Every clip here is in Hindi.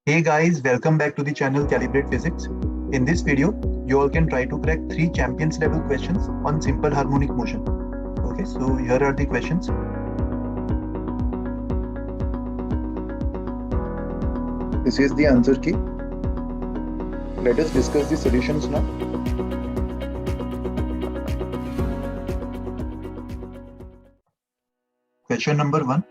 Hey guys, welcome back to the channel Calibrate Physics. In this video, you all can try to crack 3 champions level questions on simple harmonic motion. Okay, so here are the questions. This is the answer key. Let us discuss the solutions now. Question number 1.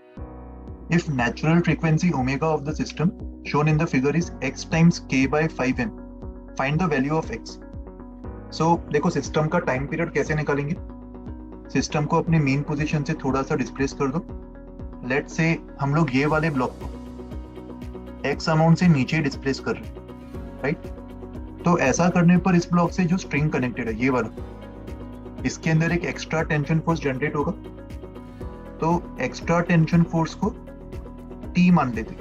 If natural frequency omega of the system shown in the figure is x times k by 5m, find the value of x. So देखो सिस्टम का टाइम पीरियड कैसे निकालेंगे. सिस्टम को अपने मेन पोजीशन से थोड़ा सा डिस्प्लेस कर दो. लेट से हम लोग ये वाले ब्लॉक को x अमाउंट से नीचे डिस्प्लेस कर रहे हैं, राइट. तो ऐसा करने पर इस ब्लॉक से जो स्ट्रिंग कनेक्टेड है ये वाला, इसके अंदर एक एक्स्ट्रा टेंशन फोर्स जनरेट होगा. तो एक्स्ट्रा टेंशन फोर्स को T मान लेते,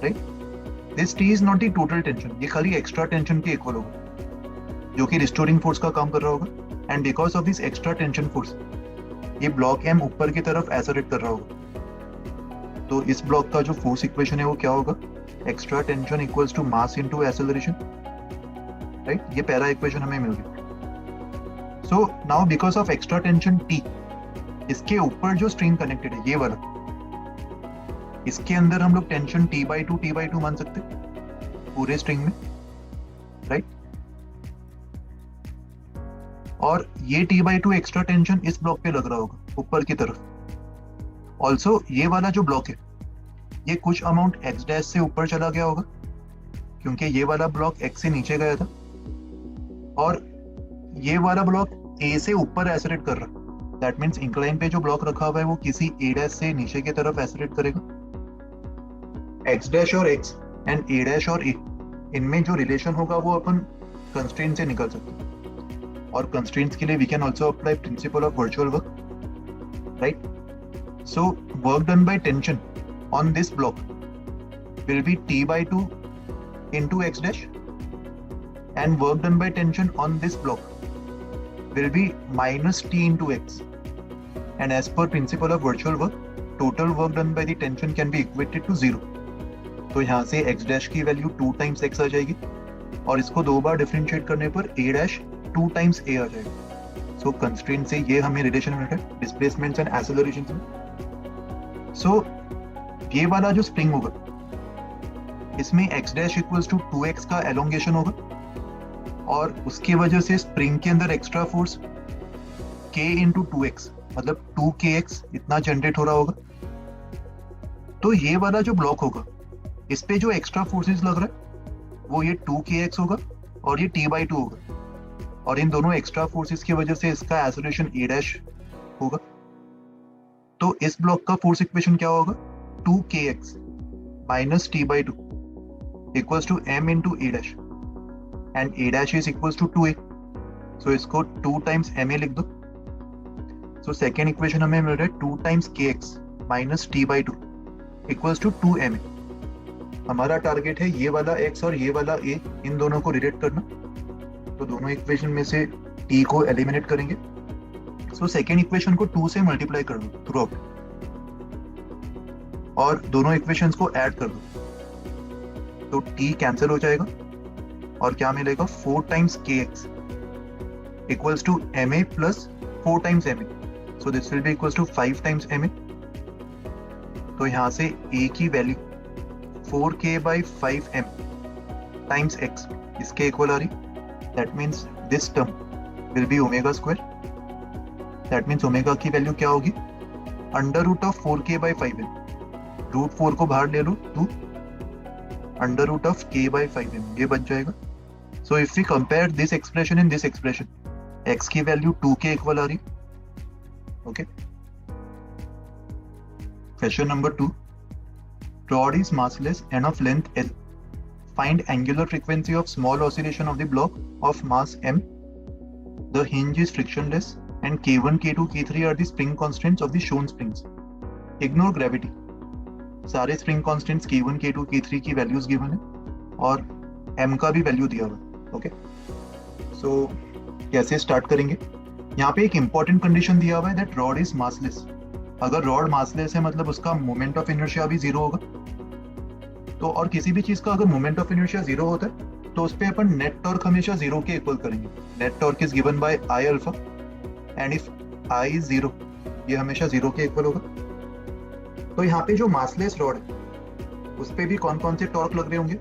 right. This T is not the total tension, ये खाली एक्स्ट्रा टेंशन के इक्वल होगा जो कि रिस्टोरिंग फोर्स का काम कर रहा होगा. And because of this extra tension force ये ब्लॉक M ऊपर की तरफ एसोलेट कर रहा होगा. तो इस ब्लॉक का जो फोर्स इक्वेशन है वो क्या होगा, extra tension equals to mass into acceleration, right. ये पहला इक्वेशन हमें मिल गया. So now because of extra tension T, इसके ऊपर जो स्ट्रिंग कनेक्टेड है ये वाला, इसके अंदर हम लोग टेंशन T/2 मान सकते पूरे स्ट्रिंग में, राइट. और ये T/2 एक्स्ट्रा टेंशन इस ब्लॉक पे लग रहा होगा ऊपर की तरफ. ऑल्सो ये वाला जो ब्लॉक है ये कुछ अमाउंट x डैश से ऊपर चला गया होगा क्योंकि ये वाला ब्लॉक x से नीचे गया था, और ये वाला ब्लॉक a से ऊपर एसोलेट कर रहा. दैट मीन्स इंक्लाइन पे जो ब्लॉक रखा हुआ है वो किसी a डैश से नीचे की तरफ एसोलेट करेगा. x डैश और x एंड a डैश और a, इनमें जो रिलेशन होगा वो अपन कंस्ट्रेंट से निकाल सकते हैं. और कंस्ट्रेंट्स के लिए we can also apply principle of virtual work, right. So work done by tension on this block will be T/2 into x dash, and work done by tension on this block will be minus T into x. And as per principle of virtual work, total work done by the tension can be equated to 0. तो यहाँ से x dash की वैल्यू 2 times x आ जाएगी और इसको दो बार डिफरेंशिएट करने पर a dash 2 times a आ जाएगा. सो कंस्ट्रेंट से ये हमें रिलेशन मिल रहा है डिस्प्लेसमेंट्स एंड एक्सेलरेशंस में. सो ये वाला जो स्प्रिंग होगा इसमें x dash equals to 2x का एलोंगेशन होगा, और उसकी वजह से स्प्रिंग के अंदर extra force k into 2x मतलब 2kx इतना जनरेट हो रहा होगा. तो ये वाला जो ब्लॉक होगा इस पे जो एक्स्ट्रा फोर्सेस लग रहा है वो ये 2kx होगा और ये T/2 होगा, और इन दोनों एक्स्ट्रा फोर्सेस की वजह से इसका एसोलेशन a डैश होगा. तो इस ब्लॉक का फोर्स इक्वेशन क्या होगा, 2kx minus T/2 equals to m into a dash, and a dash is equals to 2a. So इसको 2 times ma लिख दो. So second equation हमें मिल रहा है 2 times kx minus T/2 equals to 2ma. हमारा टारगेट है ये वाला x और ये वाला a, इन दोनों को रिलेट करना. तो दोनों इक्वेशन में से t को एलिमिनेट करेंगे. सो सेकेंड इक्वेशन को 2 से मल्टीप्लाई कर दो थ्रू आउट और दोनों इक्वेशंस को ऐड कर दो. तो t कैंसिल हो जाएगा और क्या मिलेगा, 4 times kx equals to ma plus 4 times ma. So this will be equals to 5 times ma. तो यहाँ से a की value 4k by 5m times x इसके इक्वल आ रही. That means this term will be omega square. That means omega की वैल्यू क्या होगी, under root of 4k by 5m. Root 4 को बाहर ले लो, 2 under root of k by 5m ये बच जाएगा. So if we compare this expression in this expression, x की वैल्यू 2k इक्वल आ रही. Okay. Question number 2. Rod is massless and of length L. Find angular frequency of small oscillation of the block of mass m. The hinge is frictionless and K1, K2, K3 are the spring constants of the shown springs. Ignore gravity. सारे spring constants K1, K2, K3 की वैल्यूज गिवन है और m का भी वैल्यू दिया हुआ. ओके. सो कैसे स्टार्ट करेंगे, यहाँ पे एक इंपॉर्टेंट कंडीशन दिया हुआ है दैट रॉड इज मासलेस. अगर रॉड मासलेस है मतलब उसका मोमेंट ऑफ इनर्शिया भी जीरो होगा. तो और किसी भी चीज का अगर मोमेंट ऑफ इनर्शिया जीरो होता है तो उस पर अपन नेट टॉर्क हमेशा जीरो के इक्वल करेंगे. Net torque is given by I alpha and if I is zero, ये हमेशा जीरो के इक्वल होगा. तो यहाँ पे जो मासलेस रॉड है उस पे भी कौन कौन से टॉर्क लग रहे होंगे?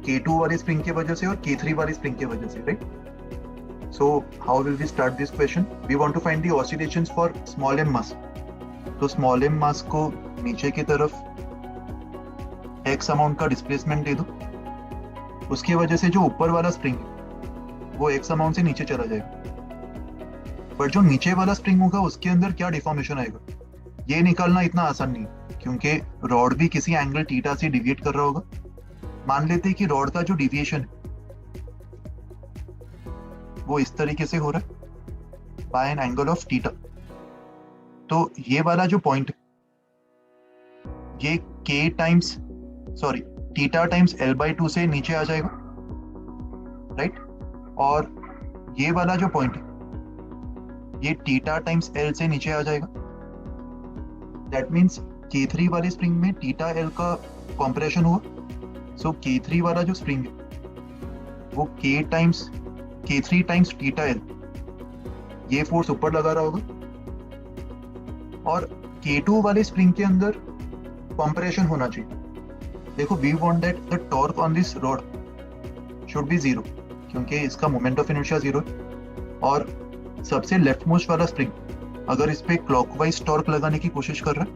K2 वाली स्प्रिंग की वजह से और K3 वाली स्प्रिंग की वजह से, right? So how will we start this question? We want to find the oscillations for small m mass. तो स्मॉल m मास को नीचे की तरफ x अमाउंट का डिस्प्लेसमेंट दे दो, उसकी वजह से जो ऊपर वाला स्प्रिंग है वो x अमाउंट से नीचे चला जाएगा. पर जो नीचे वाला स्प्रिंग होगा उसके अंदर क्या डिफॉर्मेशन आएगा, ये निकालना इतना आसान नहीं है, क्योंकि रॉड भी किसी एंगल थीटा से डिविएट कर रहा होगा. मान लेते हैं कि रॉड का जो डिविएशन है वो इस तरीके से हो रहा है by an angle of theta. तो ये वाला जो पॉइंट है ये थीटा टाइम्स L/2 से नीचे आ जाएगा, राइट? और ये वाला जो पॉइंट है ये थीटा टाइम्स L से नीचे आ जाएगा. दैट मीन्स K3 वाली स्प्रिंग में थीटा L का कॉम्प्रेशन हुआ. सो K3 वाला जो स्प्रिंग है वो K3 टाइम्स थीटा L, ये फोर्स ऊपर लगा रहा होगा. और K2 वाले स्प्रिंग के अंदर कॉम्प्रेशन होना चाहिए. देखो, we want that the torque on this rod should be zero, क्योंकि इसका मोमेंट ऑफ इनर्शिया जीरो है. और सबसे लेफ्ट मोस्ट वाला स्प्रिंग अगर इस पे क्लॉकवाइज टॉर्क लगाने की कोशिश कर रहा है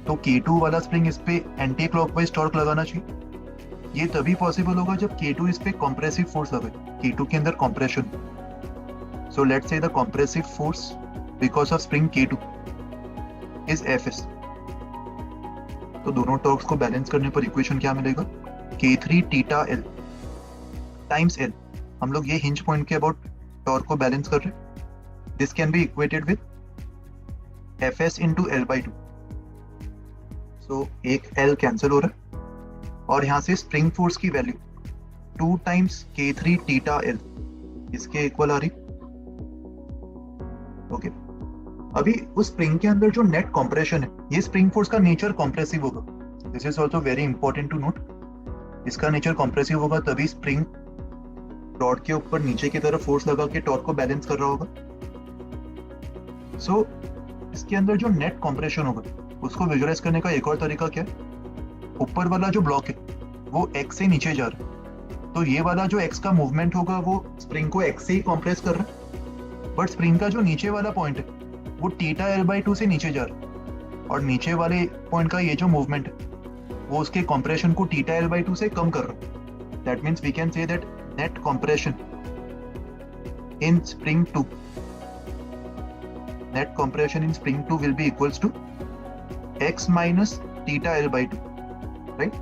तो K2 वाला स्प्रिंग इस पे एंटी क्लॉकवाइज टॉर्क लगाना चाहिए. ये तभी पॉसिबल होगा जब K2 इस पे कॉम्प्रेसिव फोर्स लगे. K2 के अंदर compression. So let's say the compressive force because of spring K2 is Fs. तो दोनों टॉर्क्स को बैलेंस करने पर इक्वेशन क्या मिलेगा? K3 theta L times L. हम लोग ये हिंज पॉइंट के अबाउट टॉर्क को बैलेंस कर रहे हैं. This can be equated with Fs into L/2. सो एक L कैंसिल हो रहा है और यहाँ से स्प्रिंग फोर्स की value 2 times K3 theta L इसके इक्वल आ रही. ओके, अभी उस स्प्रिंग के अंदर जो नेट कॉम्प्रेशन है, ये स्प्रिंग फोर्स का नेचर कॉम्प्रेसिव होगा. This is also very important to note. इसका नेचर कॉम्प्रेसिव होगा तभी स्प्रिंग रॉड के ऊपर नीचे की तरफ फोर्स लगा के टॉर्क को बैलेंस कर रहा होगा. सो इसके अंदर जो नेट कॉम्प्रेशन होगा उसको विजुअलाइज करने का एक और तरीका क्या है? ऊपर वाला जो ब्लॉक है वो x से नीचे जा रहा है, तो ये वाला जो x का मूवमेंट होगा वो स्प्रिंग को x से ही कॉम्प्रेस कर रहा है. बट स्प्रिंग का जो नीचे वाला पॉइंट है वो थीटा L/2 से नीचे जा रहा है, और नीचे वाले पॉइंट का ये जो मूवमेंट है वो उसके कॉम्प्रेशन को थीटा L/2 से कम कर रहा है. That means we can say that net compression in spring 2 will be equals to x minus theta L/2, right?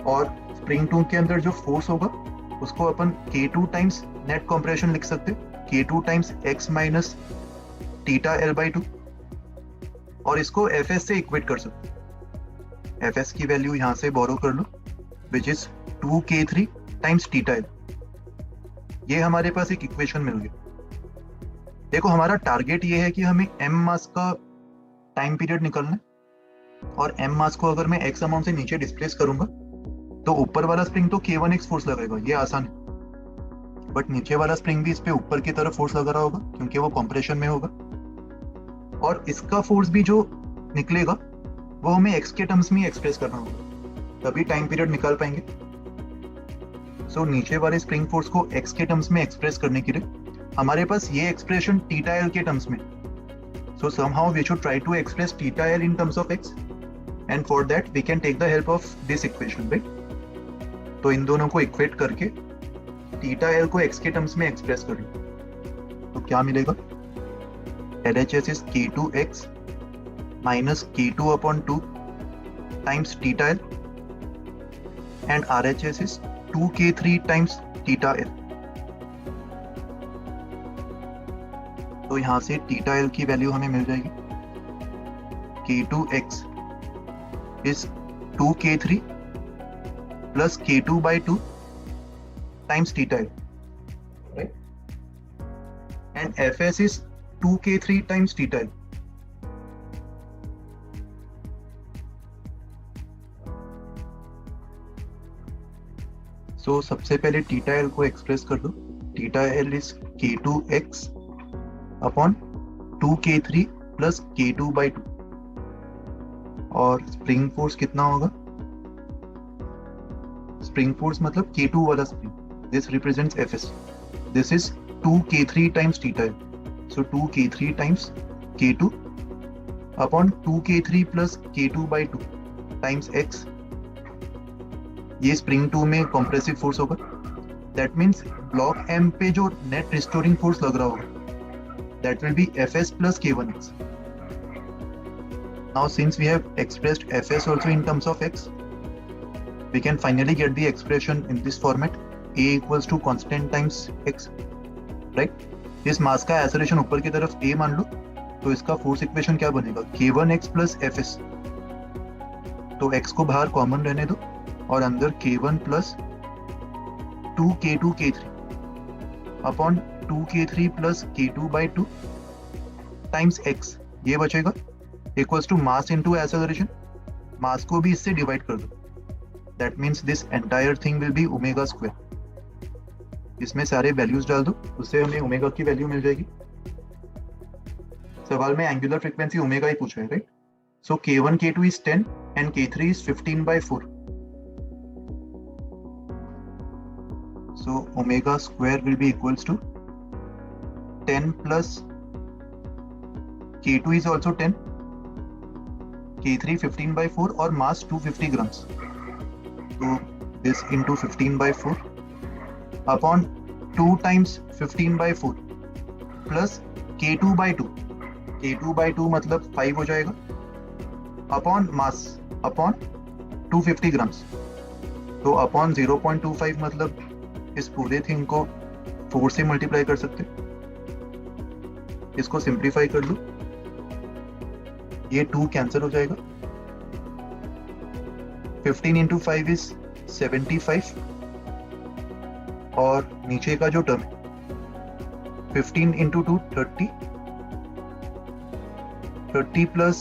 और स्प्रिंग 2 के अंदर जो फोर्स होगा उसको अपन K2 टाइम्स नेट कॉम्प्रेशन लिख सकते हैं, K2 times x minus theta L/2, और इसको Fs से इक्वेट कर सकते हैं. Fs की वैल्यू यहां से बोरो कर लो, which is 2K3 times theta L. ये हमारे पास एक इक्वेशन मिल गई. देखो, हमारा टारगेट ये है कि हमें m मास का टाइम पीरियड निकालना है, और m मास को अगर मैं x अमाउंट से नीचे डिस्प्लेस करूंगा तो ऊपर वाला स्प्रिंग तो K1x फोर्स लगाएगा, ये आसान है. बट नीचे वाला स्प्रिंग भी इस पे ऊपर की तरफ फोर्स लगा रहा होगा क्योंकि वो कॉम्प्रेशन में होगा, और इसका फोर्स भी जो निकलेगा वो हमें x के टर्म्स में एक्सप्रेस करना होगा, तभी टाइम पीरियड निकाल पाएंगे. सो नीचे वाले स्प्रिंग फोर्स को x के टर्म्स में एक्सप्रेस करने के लिए हमारे पास ये एक्सप्रेशन थीटा L के टर्म्स में. So somehow we should try to express theta L in terms of x, and for that we can take the help of this equation, right? तो इन दोनों को इक्वेट करके थीटा L को x के टर्म्स में एक्सप्रेस करें तो क्या मिलेगा? LHS is K2x minus K2/2 times theta L, and RHS is 2K3 times theta L. तो यहां से थीटा L की वैल्यू हमें मिल जाएगी K2x is 2K3 plus K2/2 times theta L, right? And Fs is 2K3 times theta L. सो सबसे पहले थीटा एल को एक्सप्रेस कर दो. Theta L is k2x upon 2k3 plus k2/2. और स्प्रिंग फोर्स कितना होगा? स्प्रिंग फोर्स मतलब k2 वाला spring. This represents Fs. This is 2k3 times theta L. So 2k3 times k2 upon 2k3 plus k2/2 times x. ये स्प्रिंग 2 में कॉम्प्रेसिव फोर्स होगा. दैट मीन्स ब्लॉक M पे जो नेट रिस्टोरिंग फोर्स लग रहा होगा that will be Fs plus k1x. Now since we have expressed Fs also in terms of x, we can finally get the expression in this format. A equals to constant times x, right? इस मास का एक्सेलरेशन ऊपर की तरफ a मान लो तो इसका फोर्स इक्वेशन क्या बनेगा? k1x plus Fs. तो x को बाहर कॉमन रहने दो और अंदर k1 plus 2k2 k3 upon 2k3 plus k2/2 times x. ये बचेगा equals to mass into acceleration. Mass को भी इससे डिवाइड कर दो. That means this entire thing will be omega square. इसमें सारे वैल्यूज डाल दो, उससे हमें ओमेगा की वैल्यू मिल जाएगी. सवाल में एंगुलर फ्रीक्वेंसी ओमेगा ही पूछा है, right? So k1 k2 is 10 and k3 is 15/4. So omega square will be equals to 10 plus k2 is also 10, k3 15/4 और मास 250 ग्राम्स. तो this into 15/4 upon 2 times 15/4 plus k2/2. k2/2 मतलब 5 हो जाएगा अपॉन मास अपॉन 250 ग्राम्स. तो अपॉन 0.25 मतलब इस पूरे थिंग को 4 से मल्टीप्लाई कर सकते. इसको सिंप्लीफाई कर लो, ये 2 कैंसिल हो जाएगा. 15 इंटू 5 इज 75 और नीचे का जो टर्म है 15 इंटू 2 30, 30 प्लस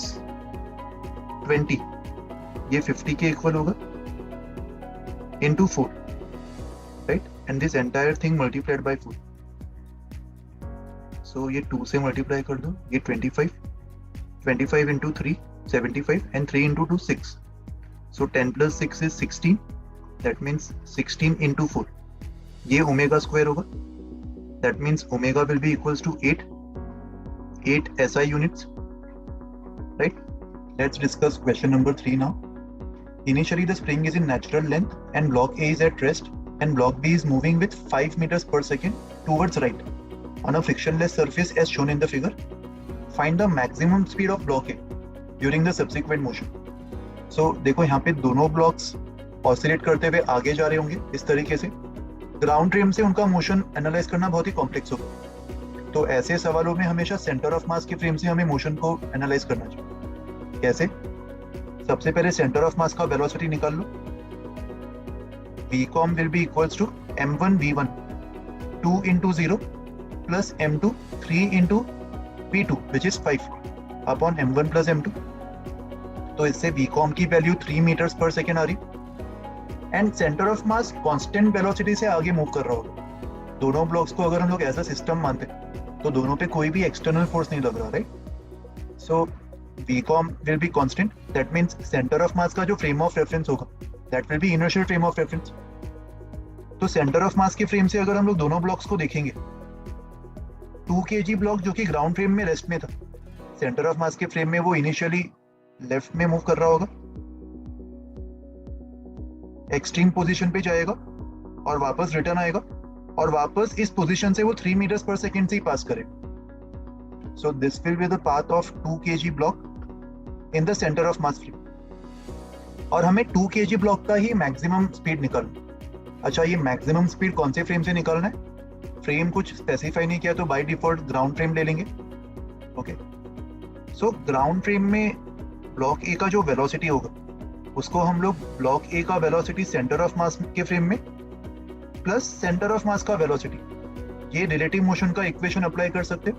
20 ये 50 के इक्वल होगा into 4, right? And this entire thing multiplied by 4. सो ये 2 से मल्टीप्लाई कर दो, ये 25 into 3 75 and 3 into 2 6. So 10 plus 6 is 16. That means 16 into 4. ये ओमेगा स्क्वायर होगा. That means omega will be equals to 8 SI units, right? Let's discuss question number 3 now. Initially the spring is in natural length and block A is at rest and block B is moving with 5 meters per second towards right on a frictionless surface as shown in the figure. Find the maximum speed of block A during the subsequent motion. So देखो यहाँ पे दोनों ब्लॉक्स ऑसिलेट करते हुए आगे जा रहे होंगे इस तरीके से. ग्राउंड फ्रेम से उनका मोशन एनालाइज करना बहुत ही कॉम्प्लेक्स होगा. तो ऐसे सवालों में हमेशा सेंटर ऑफ मास के फ्रेम से हमें मोशन को एनालाइज करना चाहिए. कैसे? सबसे पहले सेंटर ऑफ मास का वेलोसिटी निकाल लो. Vcom will be equals to m1 v1 2 into 0 plus m2 3 into v2 which is 5 upon m1 plus m2. तो इससे Vcom की वैल्यू 3 मीटर्स पर सेकेंड आ रही and centre of mass constant velocity से आगे मूव कर रहा होगा. दोनों ब्लॉक्स को अगर हम लोग एज अ सिस्टम मानते तो दोनों पे कोई भी एक्सटर्नल फोर्स नहीं लग रहा, right? So Vcom will be constant. That means centre of मास का जो फ्रेम ऑफ रेफरेंस होगा that will be inertial frame of reference. तो सेंटर ऑफ मास के फ्रेम से अगर हम लोग दोनों ब्लॉक्स को देखेंगे, 2 kg ब्लॉक जो कि ग्राउंड फ्रेम में रेस्ट में था, सेंटर ऑफ मास के फ्रेम में वो इनिशियली लेफ्ट में मूव कर रहा होगा, एक्सट्रीम पोजीशन पे जाएगा और वापस रिटर्न आएगा और वापस इस पोजीशन से वो 3 मीटर्स पर सेकेंड से ही पास करेगा. So this will be the path of 2 kg block in the centre of mass frame. और हमें 2 kg ब्लॉक का ही मैक्सिमम स्पीड निकालना. अच्छा, ये मैक्सिमम स्पीड कौन से फ्रेम से निकालना है? फ्रेम कुछ स्पेसिफाई नहीं किया तो बाय डिफॉल्ट ग्राउंड फ्रेम ले लेंगे. ओके, सो ग्राउंड फ्रेम में ब्लॉक ए का जो वेलोसिटी होगा उसको हम लोग ब्लॉक ए का वेलोसिटी सेंटर ऑफ मास के फ्रेम में प्लस सेंटर ऑफ मास का वेलोसिटी, ये रिलेटिव मोशन का इक्वेशन अप्लाई कर सकते हो.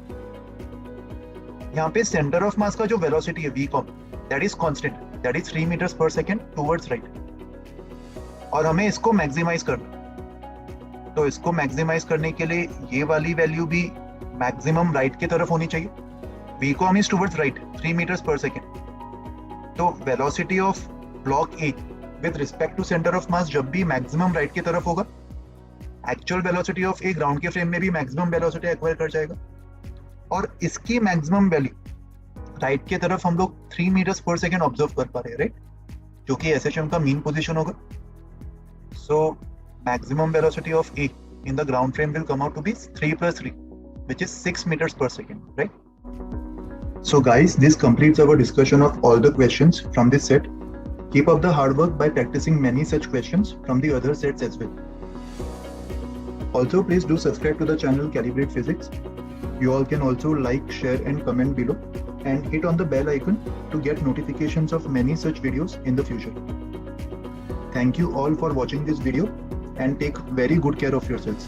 यहाँ पे सेंटर ऑफ मास का जो वेलोसिटी है Vcom that is constant, that is 3 metres per second towards right. और हमें इसको मैक्सिमाइज करना. तो इसको मैक्सिमाइज करने के लिए ये वाली वैल्यू भी मैक्सिमम राइट की तरफ होनी चाहिए. v com is towards right 3 meters per second. तो velocity of block A with respect to centre of mass जब भी मैक्सिमम राइट की तरफ होगा, actual velocity of A ground के फ्रेम में भी मैक्सिमम वेलोसिटी एक्वायर कर जाएगा. और इसकी मैक्सिमम वैल्यू राइट की तरफ हम लोग 3 meters per second ऑब्जर्व कर पा रहे हैं, राइट, जो कि एसएचएम का मीन पोजीशन होगा. So maximum velocity of A in the ground frame will come out to be 3 plus 3, which is 6 meters per second, right? So guys, this completes our discussion of all the questions from this set. Keep up the hard work by practicing many such questions from the other sets as well. Also, please do subscribe to the channel Calibrate Physics. You all can also like, share and comment below and hit on the bell icon to get notifications of many such videos in the future. Thank you all for watching this video and take very good care of yourselves.